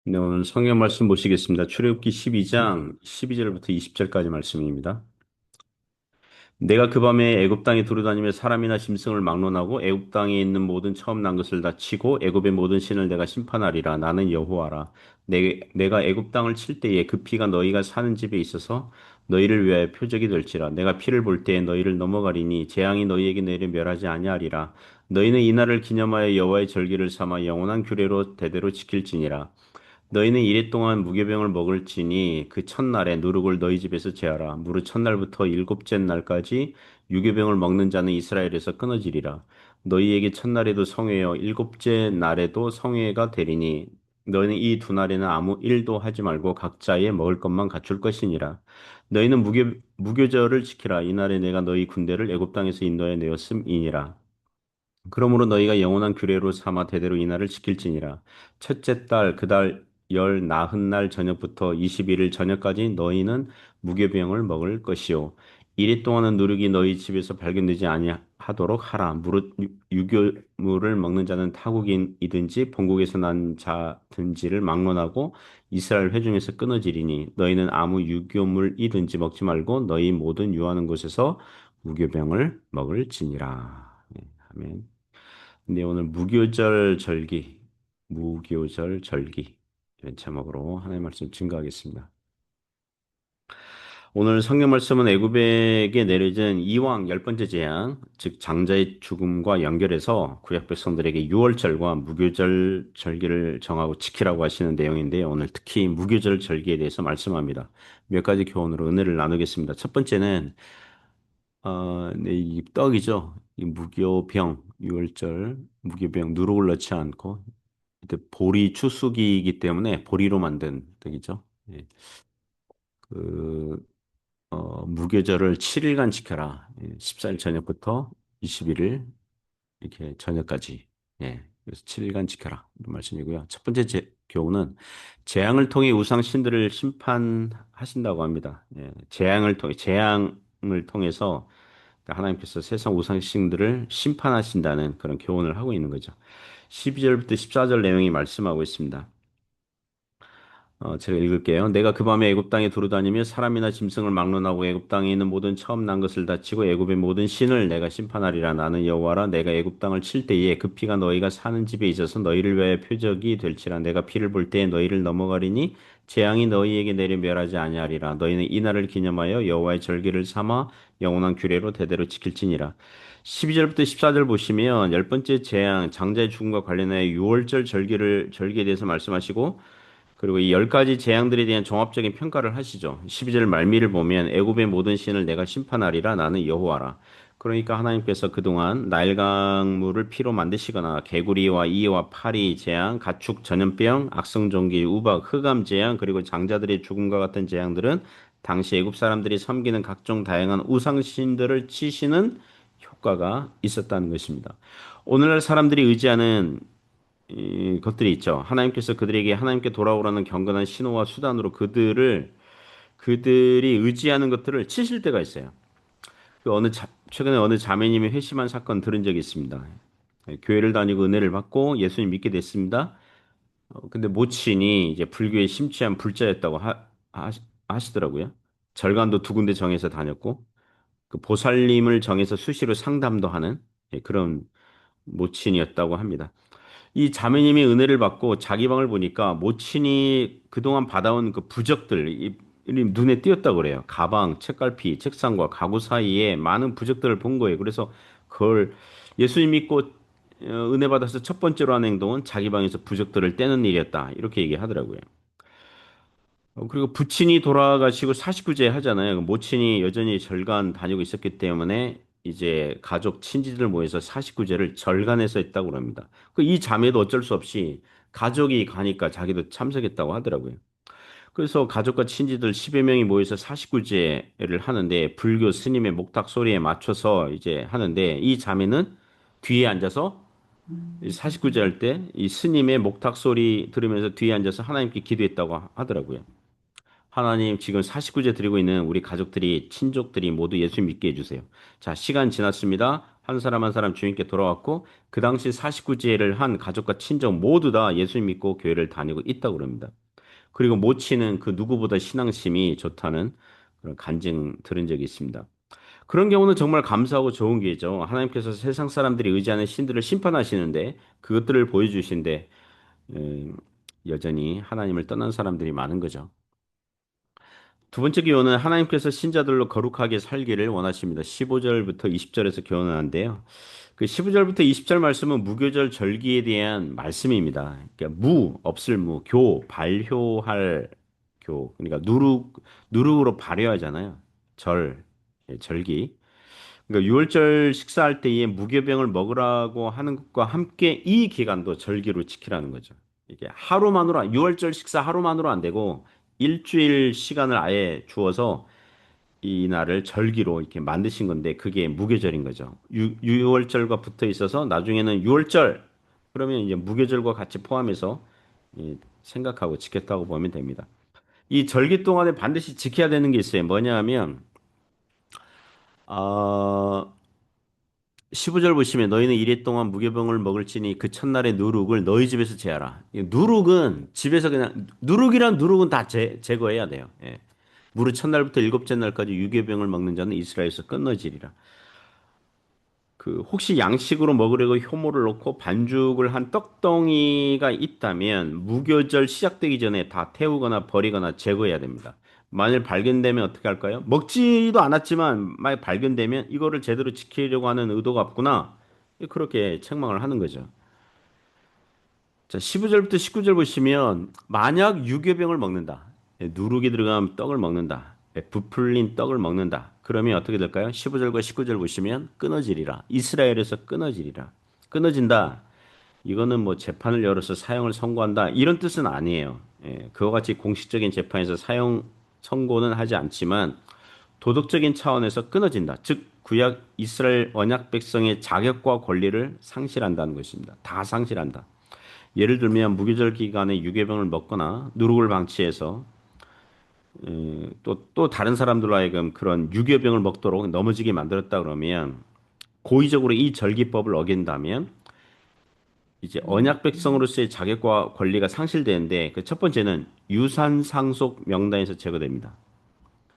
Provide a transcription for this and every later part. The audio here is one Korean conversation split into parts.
네, 오늘 성경 말씀 보시겠습니다. 출애굽기 12장 12절부터 20절까지 말씀입니다. 내가 그 밤에 애굽 땅에 두루다니며 사람이나 짐승을 막론하고 애굽 땅에 있는 모든 처음 난 것을 다 치고 애굽의 모든 신을 내가 심판하리라. 나는 여호와라. 내가 애굽 땅을 칠 때에 그 피가 너희가 사는 집에 있어서 너희를 위하여 표적이 될지라. 내가 피를 볼 때에 너희를 넘어가리니 재앙이 너희에게 내려 멸하지 아니하리라. 너희는 이 날을 기념하여 여호와의 절기를 삼아 영원한 규례로 대대로 지킬지니라. 너희는 이래 동안 무교병을 먹을지니 그 첫날에 누룩을 너희 집에서 제하라. 무릇 첫날부터 일곱째 날까지 유교병을 먹는 자는 이스라엘에서 끊어지리라. 너희에게 첫날에도 성회요 일곱째 날에도 성회가 되리니 너희는 이 두 날에는 아무 일도 하지 말고 각자의 먹을 것만 갖출 것이니라. 너희는 무교절을 지키라. 이날에 내가 너희 군대를 애굽 땅에서 인도하여 내었음이니라. 그러므로 너희가 영원한 규례로 삼아 대대로 이 날을 지킬지니라. 첫째 달 그 달 열 나흔 날 저녁부터 21일 저녁까지 너희는 무교병을 먹을 것이요. 이리 동안은 누룩이 너희 집에서 발견되지 아니하도록 하라. 무릇 유교물을 먹는 자는 타국인이든지 본국에서 난 자든지를 막론하고 이스라엘 회중에서 끊어지리니 너희는 아무 유교물이든지 먹지 말고 너희 모든 유하는 곳에서 무교병을 먹을지니라. 네, 아멘. 네, 오늘 무교절 절기 이런 제목으로 하나님의 말씀 증거하겠습니다. 오늘 성경 말씀은 애굽에게 내려진 이왕 열 번째 재앙, 즉 장자의 죽음과 연결해서 구약 백성들에게 유월절과 무교절 절기를 정하고 지키라고 하시는 내용인데요. 오늘 특히 무교절 절기에 대해서 말씀합니다. 몇 가지 교훈으로 은혜를 나누겠습니다. 첫 번째는 네, 이 떡이죠. 이 무교병, 유월절, 무교병, 누룩을 넣지 않고, 이때 보리 추수기이기 때문에 보리로 만든 떡이죠. 예, 그, 무교절을 7일간 지켜라. 예, 14일 저녁부터 21일 이렇게 저녁까지. 예, 그래서 7일간 지켜라. 이런 말씀이고요. 첫 번째 교훈은 재앙을 통해 우상 신들을 심판하신다고 합니다. 예, 재앙을 통해서 그러니까 하나님께서 세상 우상신들을 심판하신다는 그런 교훈을 하고 있는 거죠. 12절부터 14절 내용이 말씀하고 있습니다. 제가 읽을게요. 내가 그 밤에 애굽 땅에 두루다니며 사람이나 짐승을 막론하고 애굽 땅에 있는 모든 처음 난 것을 다치고 애굽의 모든 신을 내가 심판하리라. 나는 여호와라. 내가 애굽 땅을 칠 때에 그 피가 너희가 사는 집에 있어서 너희를 위하여 표적이 될지라. 내가 피를 볼 때에 너희를 넘어가리니 재앙이 너희에게 내려 멸하지 아니하리라. 너희는 이 날을 기념하여 여호와의 절기를 삼아 영원한 규례로 대대로 지킬지니라. 12절부터 14절 보시면 열 번째 재앙 장자의 죽음과 관련하여 유월절 절기에 대해서 말씀하시고 그리고 이 열 가지 재앙들에 대한 종합적인 평가를 하시죠. 12절 말미를 보면 애굽의 모든 신을 내가 심판하리라 나는 여호와라. 그러니까 하나님께서 그동안 나일 강물을 피로 만드시거나 개구리와 이와 파리 재앙, 가축 전염병, 악성종기, 우박, 흑암 재앙 그리고 장자들의 죽음과 같은 재앙들은 당시 애굽 사람들이 섬기는 각종 다양한 우상 신들을 치시는 효과가 있었다는 것입니다. 오늘날 사람들이 의지하는 이 것들이 있죠. 하나님께서 그들에게 하나님께 돌아오라는 경건한 신호와 수단으로 그들이 의지하는 것들을 치실 때가 있어요. 최근에 어느 자매님이 회심한 사건 들은 적이 있습니다. 교회를 다니고 은혜를 받고 예수님 믿게 됐습니다. 근데 모친이 이제 불교에 심취한 불자였다고 하시더라고요. 절간도 두 군데 정해서 다녔고 그 보살님을 정해서 수시로 상담도 하는 그런 모친이었다고 합니다. 이 자매님이 은혜를 받고 자기 방을 보니까 모친이 그동안 받아온 그 부적들 이 눈에 띄었다고 그래요. 가방, 책갈피, 책상과 가구 사이에 많은 부적들을 본 거예요. 그래서 그걸 예수님 믿고 은혜 받아서 첫 번째로 한 행동은 자기 방에서 부적들을 떼는 일이었다. 이렇게 얘기하더라고요. 그리고 부친이 돌아가시고 49제 하잖아요. 모친이 여전히 절간 다니고 있었기 때문에 이제 가족 친지들 모여서 49제를 절간해서 했다고 합니다. 그 이 자매도 어쩔 수 없이 가족이 가니까 자기도 참석했다고 하더라고요. 그래서 가족과 친지들 10여 명이 모여서 49제를 하는데 불교 스님의 목탁 소리에 맞춰서 이제 하는데 이 자매는 뒤에 앉아서 49제 할 때 이 스님의 목탁 소리 들으면서 뒤에 앉아서 하나님께 기도했다고 하더라고요. 하나님 지금 49제 드리고 있는 우리 가족들이 친족들이 모두 예수 믿게 해주세요. 자, 시간 지났습니다. 한 사람 한 사람 주님께 돌아왔고 그 당시 49제를 한 가족과 친족 모두 다 예수 믿고 교회를 다니고 있다고 그럽니다. 그리고 모치는 그 누구보다 신앙심이 좋다는 그런 간증 들은 적이 있습니다. 그런 경우는 정말 감사하고 좋은 기회죠. 하나님께서 세상 사람들이 의지하는 신들을 심판하시는데 그것들을 보여주신데 음, 여전히 하나님을 떠난 사람들이 많은 거죠. 두 번째 기호는 하나님께서 신자들로 거룩하게 살기를 원하십니다. 15절부터 20절에서 교훈하는데요. 그 15절부터 20절 말씀은 무교절 절기에 대한 말씀입니다. 그러니까 없을 발효할 그러니까 누룩으로 발효하잖아요. 절기. 그러니까 유월절 식사할 때에 무교병을 먹으라고 하는 것과 함께 이 기간도 절기로 지키라는 거죠. 이게 유월절 식사 하루만으로 안 되고 일주일 시간을 아예 주어서 이 날을 절기로 이렇게 만드신 건데 그게 무교절인 거죠. 유월절과 붙어 있어서 나중에는 유월절 그러면 이제 무교절과 같이 포함해서 생각하고 지켰다고 보면 됩니다. 이 절기 동안에 반드시 지켜야 되는 게 있어요. 뭐냐 하면 어, 15절 보시면 너희는 이래 동안 무교병을 먹을지니 그 첫날의 누룩을 너희 집에서 제하라. 이 누룩은 집에서 그냥 누룩은 다 제거해야 돼요. 예. 무릇 첫날부터 일곱째 날까지 유교병을 먹는 자는 이스라엘에서 끊어지리라. 그 혹시 양식으로 먹으려고 효모를 넣고 반죽을 한 떡덩이가 있다면 무교절 시작되기 전에 다 태우거나 버리거나 제거해야 됩니다. 만일 발견되면 어떻게 할까요? 먹지도 않았지만 만약 발견되면 이거를 제대로 지키려고 하는 의도가 없구나. 그렇게 책망을 하는 거죠. 자, 15절부터 19절 보시면 만약 유교병을 먹는다. 누룩이 들어간 떡을 먹는다. 부풀린 떡을 먹는다. 그러면 어떻게 될까요? 15절과 19절 보시면 끊어지리라. 이스라엘에서 끊어지리라. 끊어진다. 이거는 뭐 재판을 열어서 사형을 선고한다. 이런 뜻은 아니에요. 그와 같이 공식적인 재판에서 사형 선고는 하지 않지만 도덕적인 차원에서 끊어진다. 즉 구약 이스라엘 언약 백성의 자격과 권리를 상실한다는 것입니다. 다 상실한다. 예를 들면 무교절 기간에 유괴병을 먹거나 누룩을 방치해서 또 다른 사람들로 하여금 그런 유괴병을 먹도록 넘어지게 만들었다 그러면 고의적으로 이 절기법을 어긴다면 이제 언약 백성으로서의 자격과 권리가 상실되는데 그 첫 번째는 유산 상속 명단에서 제거됩니다.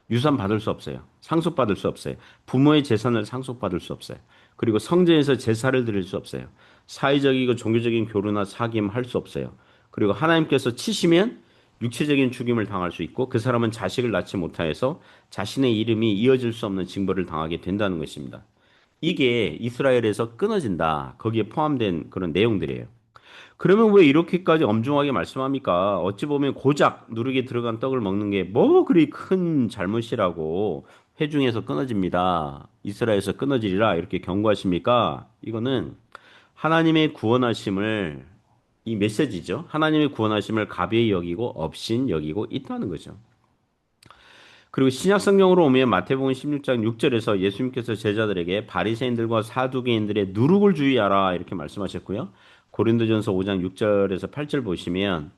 유산 받을 수 없어요. 상속받을 수 없어요. 부모의 재산을 상속받을 수 없어요. 그리고 성전에서 제사를 드릴 수 없어요. 사회적이고 종교적인 교류나 사귐 할 수 없어요. 그리고 하나님께서 치시면 육체적인 죽임을 당할 수 있고 그 사람은 자식을 낳지 못하여서 자신의 이름이 이어질 수 없는 징벌을 당하게 된다는 것입니다. 이게 이스라엘에서 끊어진다. 거기에 포함된 그런 내용들이에요. 그러면 왜 이렇게까지 엄중하게 말씀합니까? 어찌 보면 고작 누룩에 들어간 떡을 먹는 게 뭐 그리 큰 잘못이라고 회중에서 끊어집니다. 이스라엘에서 끊어지리라 이렇게 경고하십니까? 이거는 하나님의 구원하심을 이 메시지죠. 하나님의 구원하심을 가벼이 여기고 업신 여기고 있다는 거죠. 그리고 신약 성경으로 오면 마태복음 16장 6절에서 예수님께서 제자들에게 바리새인들과 사두개인들의 누룩을 주의하라 이렇게 말씀하셨고요. 고린도전서 5장 6절에서 8절 보시면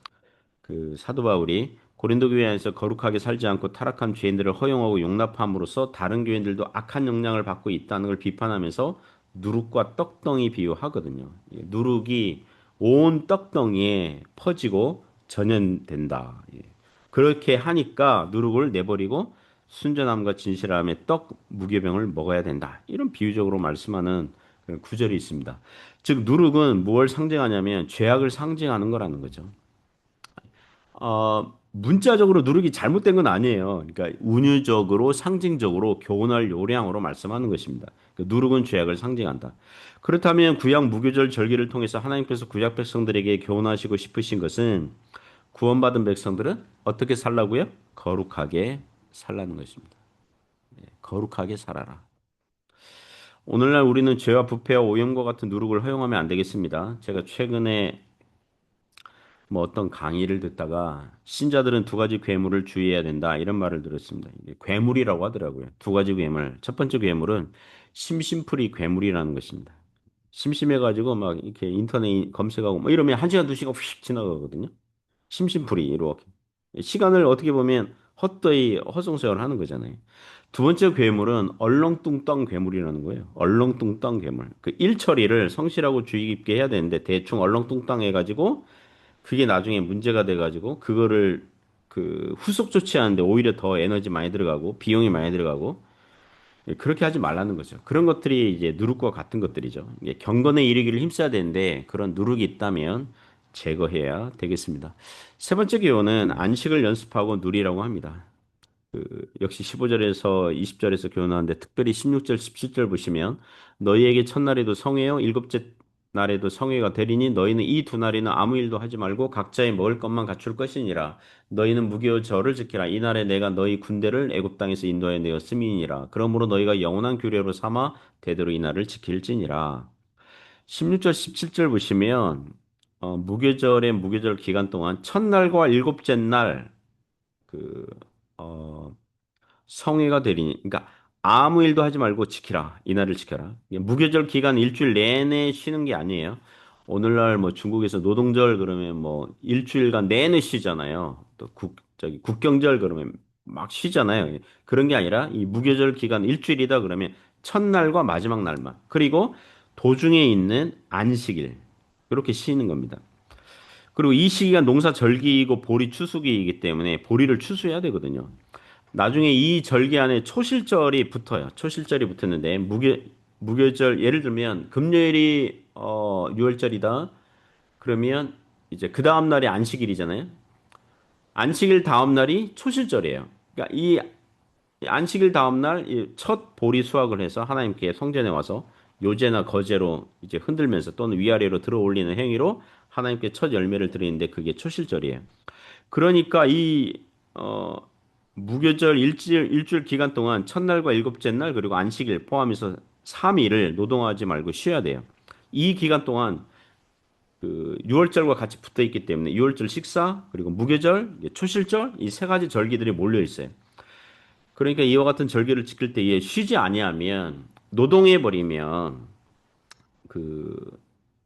그 사도 바울이 고린도 교회 안에서 거룩하게 살지 않고 타락한 죄인들을 허용하고 용납함으로써 다른 교인들도 악한 영향을 받고 있다는 걸 비판하면서 누룩과 떡덩이 비유하거든요. 누룩이 온 떡덩이에 퍼지고 전염된다. 그렇게 하니까 누룩을 내버리고 순전함과 진실함의 떡 무교병을 먹어야 된다. 이런 비유적으로 말씀하는 그런 구절이 있습니다. 즉 누룩은 무엇을 상징하냐면 죄악을 상징하는 거라는 거죠. 문자적으로 누룩이 잘못된 건 아니에요. 그러니까 운유적으로 상징적으로 교훈할 요량으로 말씀하는 것입니다. 그 누룩은 죄악을 상징한다. 그렇다면 구약 무교절 절기를 통해서 하나님께서 구약 백성들에게 교훈하시고 싶으신 것은 구원받은 백성들은 어떻게 살라고요? 거룩하게 살라는 것입니다. 거룩하게 살아라. 오늘날 우리는 죄와 부패와 오염과 같은 누룩을 허용하면 안 되겠습니다. 제가 최근에 뭐 어떤 강의를 듣다가 신자들은 두 가지 괴물을 주의해야 된다 이런 말을 들었습니다. 이게 괴물이라고 하더라고요. 두 가지 괴물. 첫 번째 괴물은 심심풀이 괴물이라는 것입니다. 심심해가지고 막 이렇게 인터넷 검색하고 뭐 이러면 한 시간 두 시간 휙 지나가거든요. 심심풀이 이렇게 시간을 어떻게 보면 헛되이 허송세월을 하는 거잖아요. 두 번째 괴물은 얼렁뚱땅 괴물이라는 거예요. 얼렁뚱땅 괴물. 그 일처리를 성실하고 주의 깊게 해야 되는데 대충 얼렁뚱땅 해가지고 그게 나중에 문제가 돼가지고 그거를 그 후속 조치하는데 오히려 더 에너지 많이 들어가고 비용이 많이 들어가고 그렇게 하지 말라는 거죠. 그런 것들이 이제 누룩과 같은 것들이죠. 이게 경건에 이르기를 힘써야 되는데 그런 누룩이 있다면 제거해야 되겠습니다. 세 번째 교훈은 안식을 연습하고 누리라고 합니다. 역시 15절에서 20절에서 교훈하는데 특별히 16절, 17절 보시면 너희에게 첫날에도 성회요 일곱째 날에도 성회가 되리니 너희는 이 두 날에는 아무 일도 하지 말고 각자의 먹을 것만 갖출 것이니라 너희는 무교의 절을 지키라 이날에 내가 너희 군대를 애굽 땅에서 인도하여 내었음이니라 그러므로 너희가 영원한 규례로 삼아 대대로 이 날을 지킬지니라 16절, 17절 보시면 무교절의 무교절 기간 동안 첫날과 일곱째 날 그, 어, 성회가 되리니, 그러니까 아무 일도 하지 말고 지키라. 이날을 지켜라. 이게 무교절 기간 일주일 내내 쉬는 게 아니에요. 오늘날 뭐 중국에서 노동절 그러면 뭐 일주일간 내내 쉬잖아요. 또 저기 국경절 그러면 막 쉬잖아요. 그런 게 아니라 이 무교절 기간 일주일이다 그러면 첫날과 마지막 날만. 그리고 도중에 있는 안식일. 이렇게 쉬는 겁니다. 그리고 이 시기가 농사 절기이고 보리 추수기이기 때문에 보리를 추수해야 되거든요. 나중에 이 절기 안에 초실절이 붙어요. 초실절이 붙었는데 무교절 예를 들면 금요일이 6월절이다. 그러면 이제 그 다음 날이 안식일이잖아요. 안식일 다음 날이 초실절이에요. 그러니까 이 안식일 다음 날 첫 보리 수확을 해서 하나님께 성전에 와서 요제나 거제로 이제 흔들면서 또는 위아래로 들어 올리는 행위로 하나님께 첫 열매를 드리는데 그게 초실절이에요. 그러니까 어, 무교절 일주일 기간 동안 첫날과 일곱째 날 그리고 안식일 포함해서 3일을 노동하지 말고 쉬어야 돼요. 이 기간 동안 그 6월절과 같이 붙어 있기 때문에 6월절 식사 그리고 무교절, 이제 초실절 이 세 가지 절기들이 몰려 있어요. 그러니까 이와 같은 절기를 지킬 때에 쉬지 아니하면 노동해 버리면 그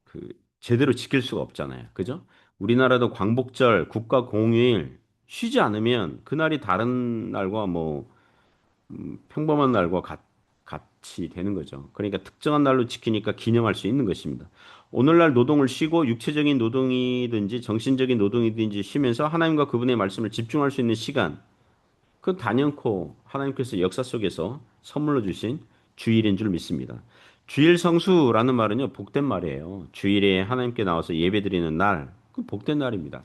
그 제대로 지킬 수가 없잖아요. 그죠? 우리나라도 광복절, 국가 공휴일 쉬지 않으면 그날이 다른 날과 뭐 평범한 날과 같이 되는 거죠. 그러니까 특정한 날로 지키니까 기념할 수 있는 것입니다. 오늘날 노동을 쉬고 육체적인 노동이든지 정신적인 노동이든지 쉬면서 하나님과 그분의 말씀을 집중할 수 있는 시간, 그 단연코 하나님께서 역사 속에서 선물로 주신 주일인 줄 믿습니다. 주일 성수라는 말은요, 복된 말이에요. 주일에 하나님께 나와서 예배드리는 날, 그 복된 날입니다.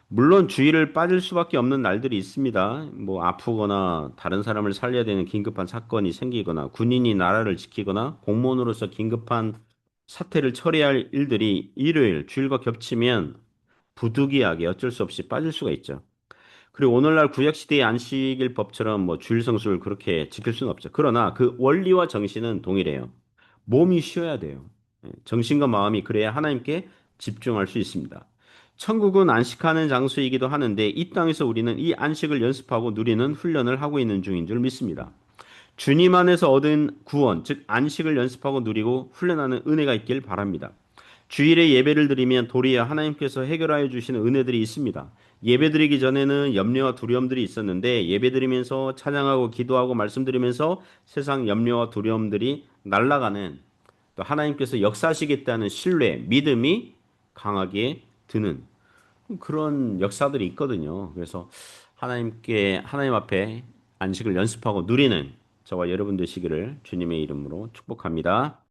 물론 주의를 빠질 수밖에 없는 날들이 있습니다. 뭐 아프거나 다른 사람을 살려야 되는 긴급한 사건이 생기거나 군인이 나라를 지키거나 공무원으로서 긴급한 사태를 처리할 일들이 일요일, 주일과 겹치면 부득이하게 어쩔 수 없이 빠질 수가 있죠. 그리고 오늘날 구약시대의 안식일 법처럼 뭐 주일 성수를 그렇게 지킬 수는 없죠. 그러나 그 원리와 정신은 동일해요. 몸이 쉬어야 돼요. 정신과 마음이 그래야 하나님께 집중할 수 있습니다. 천국은 안식하는 장소이기도 하는데 이 땅에서 우리는 이 안식을 연습하고 누리는 훈련을 하고 있는 중인 줄 믿습니다. 주님 안에서 얻은 구원, 즉 안식을 연습하고 누리고 훈련하는 은혜가 있길 바랍니다. 주일에 예배를 드리면 도리어 하나님께서 해결하여 주시는 은혜들이 있습니다. 예배 드리기 전에는 염려와 두려움들이 있었는데 예배 드리면서 찬양하고 기도하고 말씀드리면서 세상 염려와 두려움들이 날아가는 또 하나님께서 역사하시겠다는 신뢰, 믿음이 강하게 드는 그런 역사들이 있거든요. 그래서 하나님 앞에 안식을 연습하고 누리는 저와 여러분 되시기를 주님의 이름으로 축복합니다.